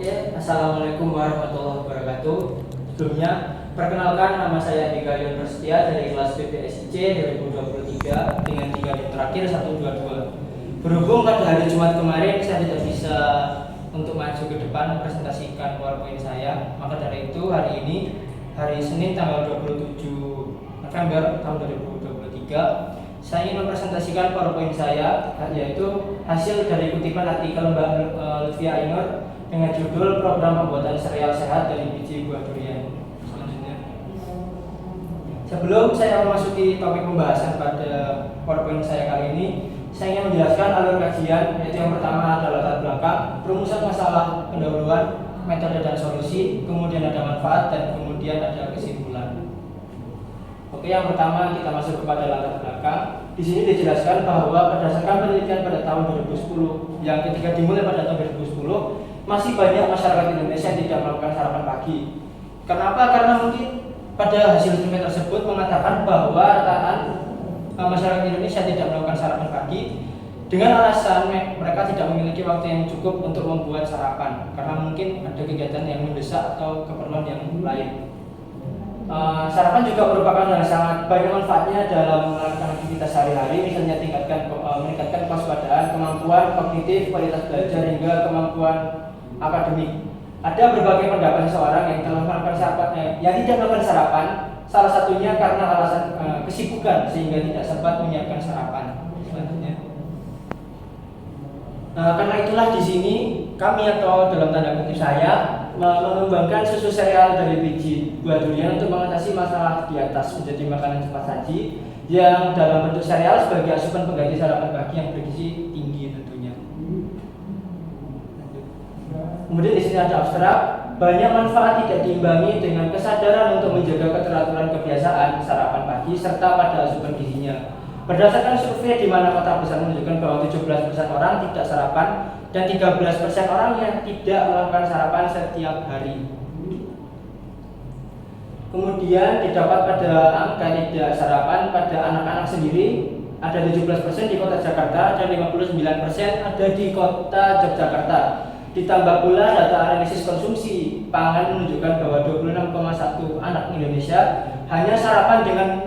Oke, Assalamualaikum warahmatullahi wabarakatuh. Sebelumnya, perkenalkan nama saya Dika Yon Prasetya dari kelas BPSIC 2023 dengan tingkat terakhir 122. Berhubung pada hari Jumat kemarin saya tidak bisa untuk maju ke depan mempresentasikan PowerPoint saya, maka dari itu hari ini, hari Senin tanggal 27 November tahun 2023, saya ingin mempresentasikan PowerPoint saya, yaitu hasil dari kutipan artikel Mbak Lutfia Ainur dengan judul Program Pembuatan Sereal Sehat dari Biji Buah Durian. Selanjutnya, sebelum saya memasuki topik pembahasan pada PowerPoint saya kali ini, saya ingin menjelaskan alur kajian, yaitu yang pertama adalah latar belakang, perumusan masalah, pendahuluan, metode dan solusi, kemudian ada manfaat, dan kemudian ada kesimpulan. Oke, yang pertama kita masuk kepada latar belakang. Di sini dijelaskan bahwa berdasarkan penelitian pada tahun 2010, yang ketika dimulai pada tahun 2010, masih banyak masyarakat Indonesia yang tidak melakukan sarapan pagi. Kenapa? Karena mungkin pada hasil survei tersebut mengatakan bahwa rataan masyarakat Indonesia tidak melakukan sarapan pagi dengan alasan mereka tidak memiliki waktu yang cukup untuk membuat sarapan, karena mungkin ada kegiatan yang mendesak atau keperluan yang lain. Sarapan juga merupakan hal yang sangat banyak manfaatnya dalam melakukan aktivitas sehari-hari, misalnya meningkatkan kewaspadaan, kemampuan kognitif, kualitas belajar, hingga kemampuan akademik. Ada berbagai pendapat seseorang yang telah melakukan sarapan, yang tidak melakukan sarapan, salah satunya karena alasan kesibukan sehingga tidak sempat menyiapkan sarapan. Selanjutnya, karena itulah di sini kami atau dalam tanda kutip saya mengembangkan susu sereal dari biji buah durian untuk mengatasi masalah di atas, menjadi makanan cepat saji yang dalam bentuk sereal sebagai asupan pengganti sarapan pagi yang bergizi tinggi tentunya. Kemudian di sini ada abstrak, banyak manfaat tidak diimbangi dengan kesadaran untuk menjaga keteraturan kebiasaan sarapan pagi serta pada asupan gizinya. Berdasarkan survei di mana kota besar menunjukkan bahwa 17% orang tidak sarapan dan 13% orang yang tidak melakukan sarapan setiap hari. Kemudian didapat pada angka tidak sarapan pada anak-anak sendiri ada 17% di kota Jakarta dan 59% ada di kota Yogyakarta. Ditambah pula data analisis konsumsi pangan menunjukkan bahwa 26,1 anak Indonesia hanya sarapan dengan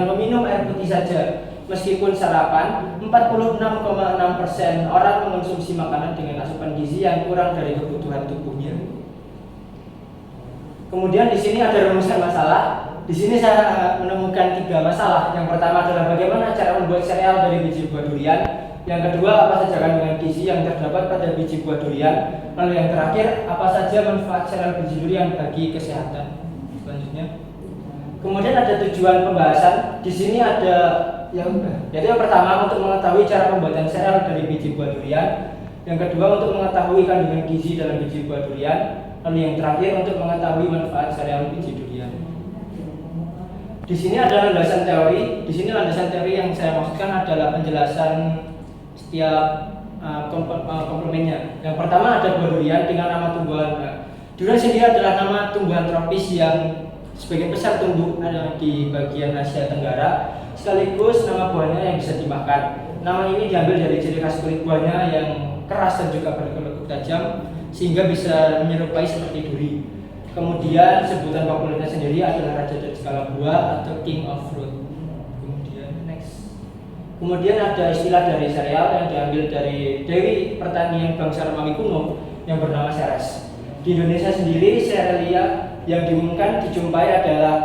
meminum air putih saja. Meskipun sarapan, 46,6% orang mengonsumsi makanan dengan asupan gizi yang kurang dari kebutuhan tubuhnya. Kemudian di sini ada rumusan masalah. Di sini saya menemukan 3 masalah. Yang pertama adalah bagaimana cara membuat sereal dari biji buah durian. Yang kedua, apa saja kandungan gizi yang terdapat pada biji buah durian. Lalu yang terakhir, apa saja manfaat sereal biji durian bagi kesehatan. Selanjutnya, kemudian ada tujuan pembahasan. Di sini ada yaitu yang pertama untuk mengetahui cara pembuatan sereal dari biji buah durian. Yang kedua untuk mengetahui kandungan gizi dalam biji buah durian. Lalu yang terakhir untuk mengetahui manfaat sereal biji durian. Di sini ada landasan teori. Di sini landasan teori yang saya maksudkan adalah penjelasan setiap komplemennya. Yang pertama ada buah durian dengan nama tumbuhan. Durian sendiri adalah nama tumbuhan tropis yang sebagian besar tumbuh di bagian Asia Tenggara, sekaligus nama buahnya yang bisa dimakan. Nama ini diambil dari ciri khas kulit buahnya yang keras dan juga berkelekuk tajam sehingga bisa menyerupai seperti duri. Kemudian sebutan populernya sendiri adalah raja dari segala buah atau king of fruit. Kemudian ada istilah dari sereal yang diambil dari Dewi Pertanian bangsa Romawi kuno yang bernama Ceres. Di Indonesia sendiri serealia yang diumumkan dijumpai adalah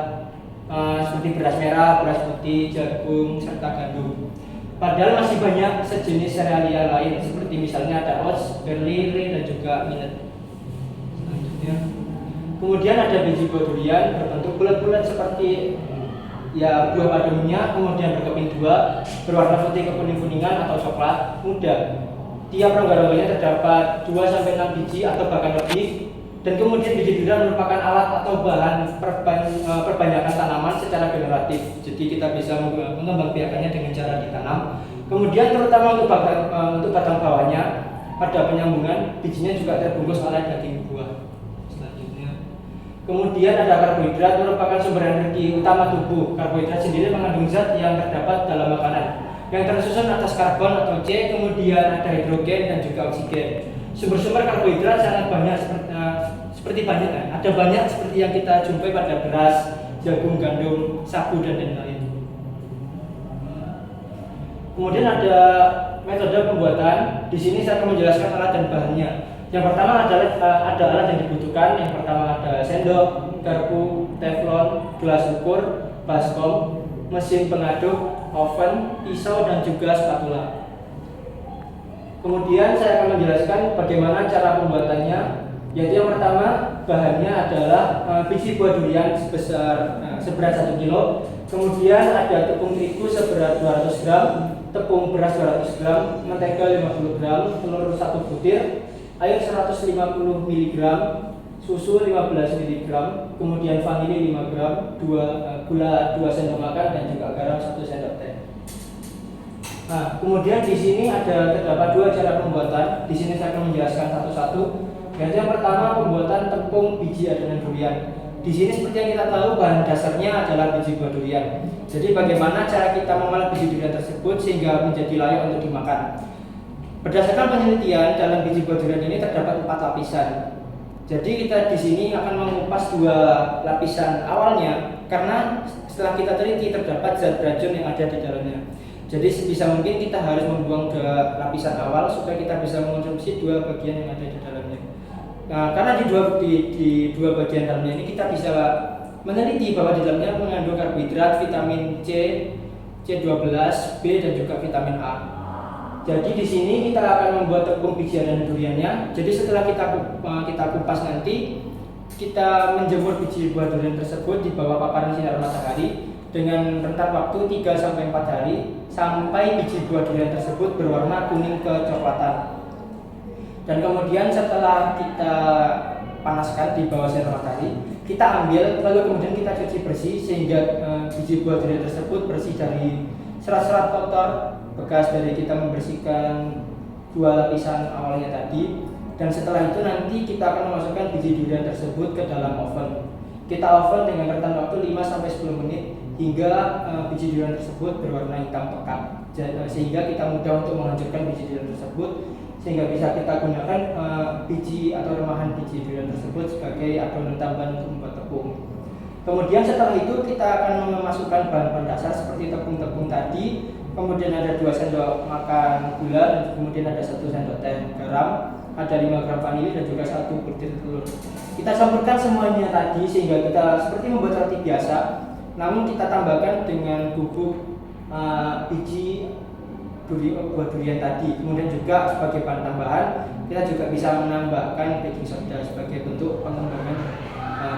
seperti beras merah, beras putih, jagung, serta gandum. Padahal masih banyak sejenis serealia lain seperti misalnya ada oats, barley, rye, dan juga millet. Selanjutnya, kemudian ada biji buah durian berbentuk bulat-bulat seperti buah pada umumnya, kemudian berkeping 2, berwarna putih kekuning-kuningan atau coklat muda. Tiap rongga-rongganya terdapat 2-6 biji atau bahkan lebih. Dan kemudian biji durian merupakan alat atau bahan perbanyakan tanaman secara generatif. Jadi kita bisa mengembangbiakannya dengan cara ditanam. Kemudian terutama untuk batang bawahnya pada penyambungan bijinya juga terbungkus oleh daging buah. Selanjutnya, kemudian ada karbohidrat merupakan sumber energi utama tubuh. Karbohidrat sendiri mengandung zat yang terdapat dalam makanan yang tersusun atas karbon atau C, kemudian ada hidrogen dan juga oksigen. Sumber-sumber karbohidrat sangat banyak seperti banyak kan? Ada banyak seperti yang kita jumpai pada beras, jagung, gandum, sagu dan lain-lain. Kemudian ada metode pembuatan. Di sini saya akan menjelaskan alat dan bahannya. Yang pertama adalah ada alat yang dibutuhkan. Yang pertama ada sendok, garpu, teflon, gelas ukur, baskom, mesin pengaduk, oven, pisau dan juga spatula. Kemudian saya akan menjelaskan bagaimana cara pembuatannya. Yaitu yang pertama bahannya adalah biji buah durian seberat 1 kilo. Kemudian ada tepung terigu seberat 200 gram, tepung beras 200 gram, mentega 50 gram, telur 1 butir, air 150 mg, susu 15 mg, kemudian vanili 5 gram, gula 2 sendok makan dan juga garam 1 sendok teh. Nah, kemudian di sini terdapat 2 cara pembuatan. Di sini saya akan menjelaskan satu-satu. Yang pertama pembuatan tepung biji adonan durian. Di sini seperti yang kita tahu bahan dasarnya adalah biji buah durian. Jadi bagaimana cara kita mengolah biji durian tersebut sehingga menjadi layak untuk dimakan? Berdasarkan penelitian dalam biji buah durian ini terdapat 4 lapisan. Jadi kita di sini akan mengupas 2 lapisan awalnya karena setelah kita teliti terdapat zat beracun yang ada di dalamnya. Jadi sebisa mungkin kita harus membuang 2 lapisan awal supaya kita bisa mengonsumsi 2 bagian yang ada di dalamnya. Nah, karena di dua bagian dalamnya ini kita bisa meneliti bahwa di dalamnya mengandung karbohidrat, vitamin C, C12, B dan juga vitamin A. Jadi di sini kita akan membuat tepung biji adonan duriannya. Jadi setelah kita kupas nanti, kita menjemur biji buah durian tersebut di bawah paparan sinar matahari dengan rentang waktu 3 sampai 4 hari sampai biji buah durian tersebut berwarna kuning kecoklatan. Dan kemudian setelah kita panaskan di bawah sinar matahari, kita ambil lalu kemudian kita cuci bersih sehingga biji buah durian tersebut bersih dari serat-serat kotor bekas dari kita membersihkan 2 lapisan awalnya tadi. Dan setelah itu nanti kita akan memasukkan biji durian tersebut ke dalam oven. Kita oven dengan rentang waktu 5 sampai 10 menit hingga biji durian tersebut berwarna hitam pekat. Sehingga kita mudah untuk menghancurkan biji durian tersebut sehingga bisa kita gunakan biji atau remahan biji durian tersebut sebagai adonan tambahan untuk membuat tepung. Kemudian setelah itu kita akan memasukkan bahan-bahan dasar seperti tepung-tepung tadi. Kemudian ada 2 sendok makan gula dan kemudian ada 1 sendok teh garam, ada 5 gram vanili dan juga 1 butir telur. Kita campurkan semuanya tadi sehingga kita seperti membuat roti biasa, namun kita tambahkan dengan bubuk biji buah durian tadi. Kemudian juga sebagai bahan tambahan kita juga bisa menambahkan baking soda sebagai bentuk pengembangan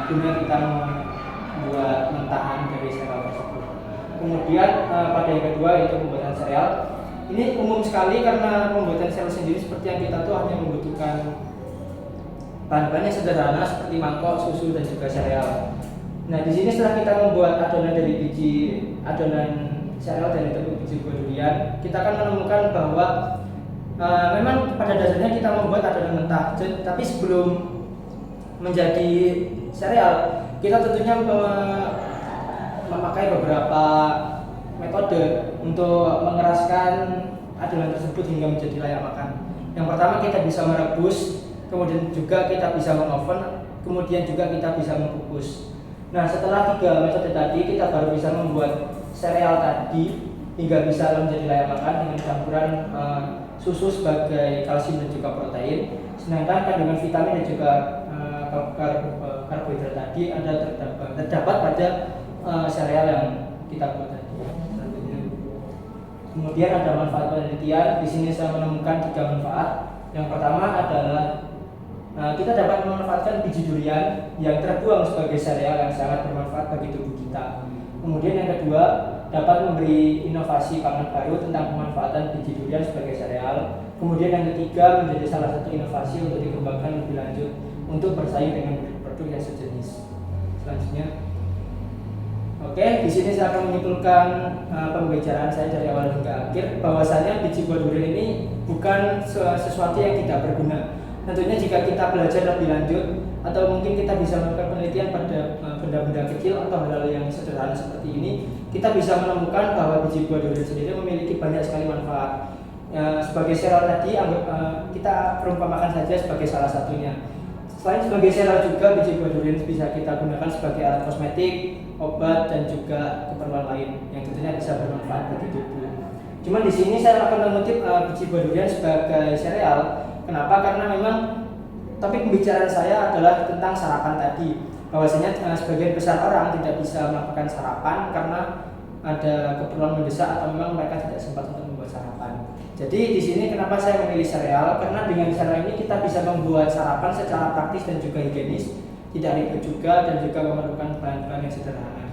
guna kita membuat mentahan dari sereal tersebut. Kemudian pada yang kedua yaitu pembuatan sereal. Ini umum sekali karena pembuatan sereal sendiri seperti yang kita tahu hanya membutuhkan bahan-bahan yang sederhana seperti mangkok, susu dan juga sereal. Nah, di sini setelah kita membuat adonan sereal dari tepung biji buah durian, kita akan menemukan bahwa memang pada dasarnya kita membuat adonan mentah. Tapi sebelum menjadi sereal, kita tentunya memakai beberapa metode untuk mengeraskan adonan tersebut hingga menjadi layak makan. Yang pertama kita bisa merebus, kemudian juga kita bisa mengoven, kemudian juga kita bisa mengukus. Nah, setelah 3 metode tadi kita baru bisa membuat sereal tadi hingga bisa menjadi layak makan dengan campuran susu sebagai kalsium dan juga protein. Sedangkan kandungan vitamin dan juga karbohidrat tadi terdapat pada sereal yang kita buat tadi. Kemudian ada manfaat penelitian. Di sini saya menemukan 3 manfaat. Yang pertama adalah kita dapat memanfaatkan biji durian yang terbuang sebagai sereal yang sangat bermanfaat bagi tubuh kita. Kemudian yang kedua, dapat memberi inovasi pangan baru tentang pemanfaatan biji durian sebagai sereal. Kemudian yang ketiga, menjadi salah satu inovasi untuk dikembangkan lebih lanjut untuk bersaing dengan produk yang sejenis. Selanjutnya, oke, di sini saya akan menyimpulkan pembicaraan saya dari awal hingga akhir bahwasanya biji buah durian ini bukan sesuatu yang tidak berguna. Tentunya jika kita belajar lebih lanjut atau mungkin kita bisa melakukan penelitian pada benda-benda kecil atau hal-hal yang sederhana seperti ini, kita bisa menemukan bahwa biji buah durian sendiri memiliki banyak sekali manfaat. Sebagai sereal tadi kita perumpamakan saja sebagai salah satunya. Selain sebagai sereal juga biji buah durian bisa kita gunakan sebagai alat kosmetik, obat, dan juga keperluan lain yang tentunya bisa bermanfaat bagi tubuh. Cuman di sini saya akan mengutip biji buah durian sebagai sereal. Kenapa? Karena memang topik pembicaraan saya adalah tentang sarapan tadi. Bahwasanya sebagian besar orang tidak bisa melakukan sarapan karena ada keperluan mendesak atau memang mereka tidak sempat untuk membuat sarapan. Jadi di sini kenapa saya memilih sereal? Karena dengan cara ini kita bisa membuat sarapan secara praktis dan juga higienis, tidak ribet juga dan juga memerlukan bahan-bahan yang sederhana.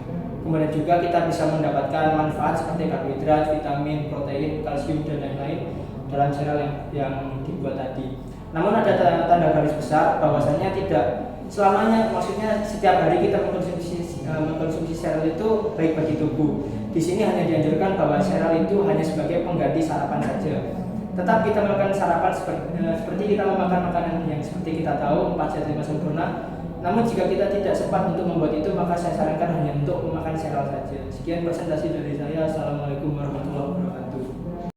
Kemudian juga kita bisa mendapatkan manfaat seperti karbohidrat, vitamin, protein, kalsium, dan lain-lain dalam sereal yang dibuat tadi. Namun ada tanda garis besar bahwasanya tidak selamanya, maksudnya setiap hari kita mengkonsumsi sereal itu baik bagi tubuh. Di sini hanya dianjurkan bahwa sereal itu hanya sebagai pengganti sarapan saja. Tetap kita melakukan sarapan seperti kita memakan makanan yang seperti kita tahu 4 sehat 5 sempurna. Namun jika kita tidak sempat untuk membuat itu, maka saya sarankan hanya untuk memakan sereal saja. Sekian presentasi dari saya. Assalamualaikum warahmatullahi wabarakatuh.